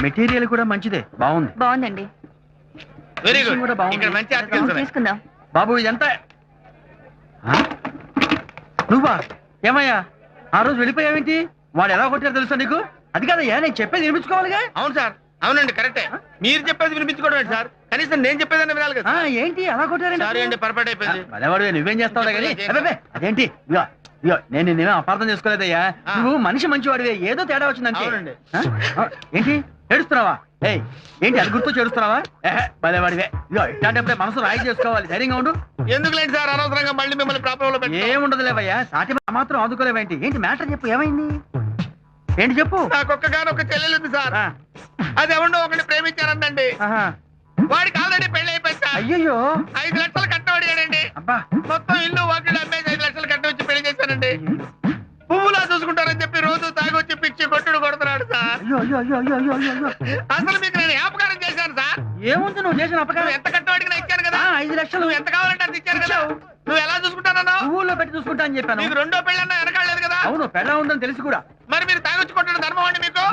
Material కూడా మంచిదే, బాగుంది. బాగుందండి. వెరీ Finishing కూడా గుడ్. బాగుంది. ఇక్కడ మంచి ఆర్టికల్స్ ఉన్నాయి. తీసుకుందాం. బాబు ఇదంతా నువ్వా? ఏమయ్యా ఆ రోజు వెళ్ళిపోయావేంటి? వాడు ఎలా కొట్టారో తెలుసా నీకు? అది కాదయ్యా, నేను చెప్పేది వినిపించుకోవాలిగా. అవును సార్, అవునండి, కరెక్టే. మీరు చెప్పేది వినిపించుకోవడం ఏంటి సార్? కనీసం నేను చెప్పేదని వినాలి కదా. ఏంటి అలా కొట్టారండి? సారీ అండి, పొరపాటు అయిపోయింది. అదేవాడు నువ్వేం చేస్తావు కానీ అదేంటి? ఇగో ఇగో నేను నిన్నేమో అపార్థం చేసుకోలేదయ్యా. నువ్వు మనిషి మంచివాడివే, ఏదో తేడా వచ్చిందంటే. అవునండి. ఏంటి ఏడుస్తున్నావా? ఏంటి అది గుర్తు చేడుస్తున్నావా? భలేవాడివే. ఇగో ఇట్లాంటప్పుడే మనసు రాయి చేసుకోవాలి, ధైర్యంగా ఉండు. ఎందుకులేండి సార్ అనవసరంగా మళ్ళీ మిమ్మల్ని ప్రాబ్లం లో పెట్టి. ఏముండదులేవయ్యా, సాటి మాత్రం ఆదుకోలేవేంటి? ఏంటి మ్యాటర్ చెప్పు, ఏమైంది? ఏంటి చెప్పు. నాకు ఒక్కగానొక్క చెల్లెలు ఉంది సార్. అది ఎవరినో ఒకటి ప్రేమించానండి. వాడికి ఆల్రెడీ పెళ్లి అయిపోయింది సార్. అయ్యో 5 లక్షలు కట్నం అడిగాడండి. అబ్బా, మొత్తం ఇల్లు వాకిలు అమ్మేసి 5 లక్షలు కట్నం వచ్చి పెళ్లి చేశానండి. పువ్వులా చూసుకుంటారని చెప్పి రోజు తాగొచ్చి పిచ్చి కొట్టుడు కొడుతున్నాడు సార్. అయ్యో అయ్యో అయ్యో అయ్యో అయ్యో అయ్యో. అసలు మీకు నేను ఏపకారం చేశాను సార్. ఏముంది నువ్వు చేసిన అపకారం? నువ్వు ఎంత కట్నం అడిగినా ఇచ్చాను కదా. 5 లక్షలు నువ్వు ఎంత కావాలంటే అంత ఇచ్చాను కదా. నువ్వు ఎలా చూసుకుంటానన్నావు? పువ్వుల్లో పెట్టి చూసుకుంటా అని చెప్పాను. నీకు రెండో పెళ్ళన్నా వెనకాలేదు కదా. అవును, పెళ్ళ ఉందని తెలిసి కూడా. మరి మీరు తాగొచ్చి కొట్టడం ధర్మం అండి మీకు?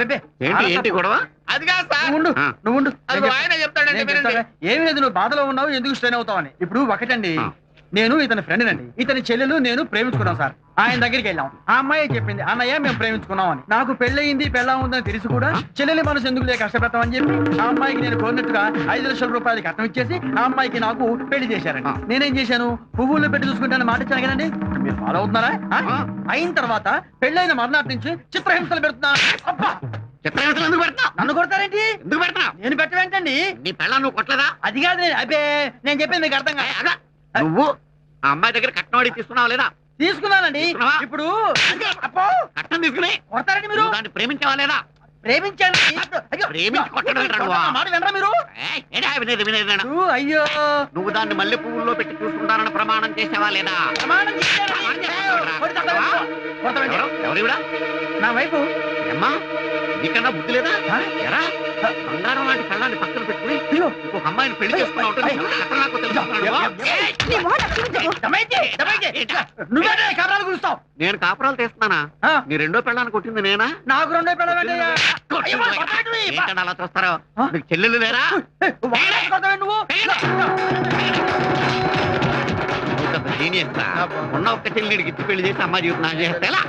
ఏంటి గొడవ? అది కాదు సార్. నువ్వు ఉండు. అది ఆయన చెప్తాడండి. ఏమి లేదు, నువ్వు బాధలో ఉన్నావు, ఎందుకు స్ట్రెయిన్ అవుతావని. ఇప్పుడు ఒకటండి, నేను ఇతని ఫ్రెండ్ అండి. ఇతని చెల్లెలు నేను ప్రేమించుకున్నాం సార్. ఆయన దగ్గరికి వెళ్ళాం. ఆ అమ్మాయి చెప్పింది, అన్నయ్య మేము ప్రేమించుకున్నాం అని. నాకు పెళ్ళయింది, పెళ్ళ ఉందని తెలిసి కూడా చెల్లెలి మనసు ఎందుకు లేక కష్టపెడతామని చెప్పి ఆ అమ్మాయికి నేను కోరినట్టుగా 5 లక్షల రూపాయలు కట్నం ఇచ్చేసి ఆ అమ్మాయికి నాకు పెళ్లి చేశారండి. నేనేం చేశాను? పువ్వుల్లో పెట్టి చూసుకుంటాను మాట ఇచ్చాను కదండి. మీరు ఫాలో అవుతున్నారా? అయిన తర్వాత పెళ్ళైన మర్నాటి నుంచి చిత్రహింసలు పెడుతున్నా. అబ్బా, చిత్రహింసలు ఎందుకు పెడతా? నన్ను కొడతారేంటి? ఎందుకు పెడతా? నేను పెట్టవేంటండి? నీ పెళ్ళ నువ్వు కొట్టలేదా? అది కాదు, అబ్బే నేను చెప్పింది మీకు అర్థం కాదు. నువ్వు ఆ అమ్మాయి దగ్గర కట్నం అడిగి తీసుకున్నావా లేదా? తీసుకున్నానండి. ఇప్పుడు అప్పో కట్నం తీసుకుని కొడతారండి మీరు? దాన్ని ప్రేమించావా లేదా? ప్రేమించాను. ప్రేమించి కొట్టడం మాట వినరా మీరు? వినేది. అయ్యో, నువ్వు దాన్ని మల్లె పువ్వుల్లో పెట్టి చూసుకుంటానని ప్రమాణం చేసావా లేదా? ప్రమాణం చేశాను. ఎవరివిడా? నా వైపు. ఏమ్మా, నీకన్నా బుద్ధి లేదా? ఎరా, బంగారం లాంటి కళ్ళాన్ని పక్కన పెట్టుకుని ఇంకొక అమ్మాయిని పెళ్లి చేసుకున్నావు. నేను కాపురాలు తీస్తున్నానా? నీ రెండో పెళ్ళాన్ని కొట్టింది నేనా? నాకు రెండో పెళ్ళ అలా చూస్తారో? నీకు చెల్లెలు లేరా? నువ్వు జీనియస్ ఉన్న ఒక్క చెల్లిడికి ఇచ్చి పెళ్లి చేసి అమ్మాయి జీవితం చేస్తే ఎలా?